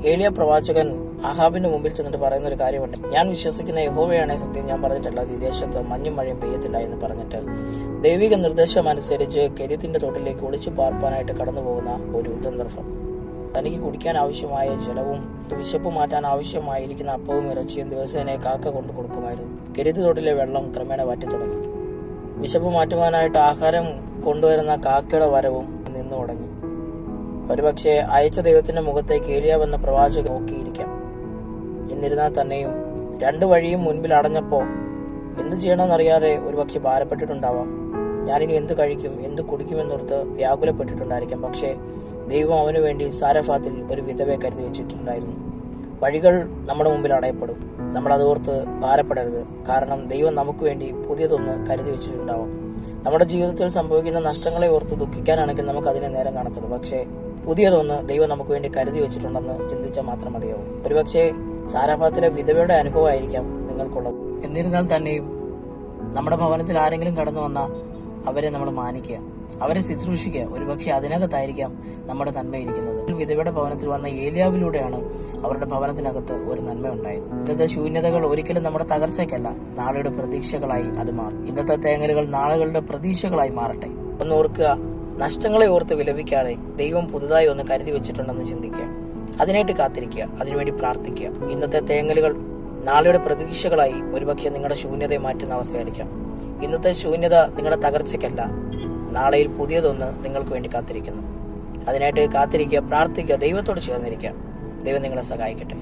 ഏലിയ പ്രവാചകൻ അഹാബിന്റെ മുമ്പിൽ ചെന്നിട്ട് പറയുന്ന ഒരു കാര്യമുണ്ട്. ഞാൻ വിശ്വസിക്കുന്ന യഹോവയാണേ സത്യം, ഞാൻ പറഞ്ഞിട്ടുള്ളത് ഈ ദേശത്ത് മഞ്ഞും മഴയും പെയ്യത്തില്ല എന്ന് പറഞ്ഞിട്ട് ദൈവിക നിർദ്ദേശം അനുസരിച്ച് കെരീത്തിന്റെ തോട്ടിലേക്ക് ഒളിച്ചു പാർപ്പാനായിട്ട് കടന്നു പോകുന്ന ഒരു സന്ദർഭം. തനിക്ക് കുടിക്കാൻ ആവശ്യമായ ജലവും വിശപ്പ് മാറ്റാൻ ആവശ്യമായിരിക്കുന്ന അപ്പവും ഇറച്ചിയും ദിവസേന കാക്ക കൊണ്ടു കൊടുക്കുമായിരുന്നു. കെരീത്ത് തോട്ടിലെ വെള്ളം ക്രമേണ വറ്റി തുടങ്ങി. വിശപ്പ് മാറ്റുവാനായിട്ട് ആഹാരം കൊണ്ടുവരുന്ന കാക്കയുടെ വരവും നിന്നു തുടങ്ങി. ഒരുപക്ഷെ അയച്ച ദൈവത്തിന്റെ മുഖത്തേക്ക് ഏലിയാവ് എന്ന പ്രവാചകൻ നോക്കിയിരിക്കാം. എന്നിരുന്നാൽ തന്നെയും രണ്ടു വഴിയും മുൻപിൽ അടഞ്ഞപ്പോൾ എന്ത് ചെയ്യണമെന്നറിയാതെ ഒരുപക്ഷെ ഭാരപ്പെട്ടിട്ടുണ്ടാവാം. ഞാനിനി എന്ത് കഴിക്കും, എന്ത് കുടിക്കുമെന്നോർത്ത് വ്യാകുലപ്പെട്ടിട്ടുണ്ടായിരിക്കാം. പക്ഷേ ദൈവം അവനു വേണ്ടി സാരഫാത്തിൽ ഒരു വിധവയെ കരുതി വെച്ചിട്ടുണ്ടായിരുന്നു. വഴികൾ നമ്മുടെ മുമ്പിൽ അടയപ്പെടും. നമ്മൾ അതോർത്ത് ഭാരപ്പെടരുത്. കാരണം ദൈവം നമുക്ക് വേണ്ടി പുതിയതൊന്ന് കരുതി വെച്ചിട്ടുണ്ടാവും. നമ്മുടെ ജീവിതത്തിൽ സംഭവിക്കുന്ന നഷ്ടങ്ങളെ ഓർത്ത് ദുഃഖിക്കാനാണെങ്കിൽ നമുക്ക് അതിനെ നേരം കാണത്തുള്ളൂ. പക്ഷേ പുതിയതൊന്ന് ദൈവം നമുക്ക് വേണ്ടി കരുതി വെച്ചിട്ടുണ്ടെന്ന് ചിന്തിച്ചാൽ മാത്രം മതിയാവും. ഒരുപക്ഷെ സാരഫാത്തിലെ വിധവയുടെ അനുഭവമായിരിക്കാം നിങ്ങൾക്കുള്ളത്. എന്നിരുന്നാൽ തന്നെയും നമ്മുടെ ഭവനത്തിൽ ആരെങ്കിലും കടന്നു വന്നാൽ അവരെ നമ്മൾ മാനിക്കുക, അവരെ ശുശ്രൂഷിക്കുക. ഒരുപക്ഷെ അതിനകത്തായിരിക്കാം നമ്മുടെ നന്മയിരിക്കുന്നത്. വിധവയുടെ ഭവനത്തിൽ വന്ന ഏലിയാവിലൂടെയാണ് അവരുടെ ഭവനത്തിനകത്ത് ഒരു നന്മ ഉണ്ടായത്. ഇന്നത്തെ ശൂന്യതകൾ ഒരിക്കലും നമ്മുടെ തകർച്ചയ്ക്കല്ല, നാളെയുടെ പ്രതീക്ഷകളായി അത് മാറും. ഇന്നത്തെ തേങ്ങലുകൾ നാളുകളുടെ പ്രതീക്ഷകളായി മാറട്ടെ. ഒന്ന് ഓർക്കുക, നഷ്ടങ്ങളെ ഓർത്ത് വിലപിക്കാതെ ദൈവം പുതുതായി ഒന്ന് കരുതി വെച്ചിട്ടുണ്ടെന്ന് ചിന്തിക്കുക. അതിനായിട്ട് കാത്തിരിക്കുക, അതിനുവേണ്ടി പ്രാർത്ഥിക്കുക. ഇന്നത്തെ തേങ്ങലുകൾ നാളെയുടെ പ്രതീക്ഷകളായി ഒരുപക്ഷെ നിങ്ങളുടെ ശൂന്യതയെ മാറ്റുന്ന അവസ്ഥയായിരിക്കാം. ഇന്നത്തെ ശൂന്യത നിങ്ങളുടെ തകർച്ചയ്ക്കല്ല, നാളെയിൽ പുതിയതൊന്ന് നിങ്ങൾക്ക് വേണ്ടി കാത്തിരിക്കുന്നു. അതിനായിട്ട് കാത്തിരിക്കുക, പ്രാർത്ഥിക്കുക, ദൈവത്തോട് ചേർന്നിരിക്കുക. ദൈവം നിങ്ങളെ സഹായിക്കട്ടെ.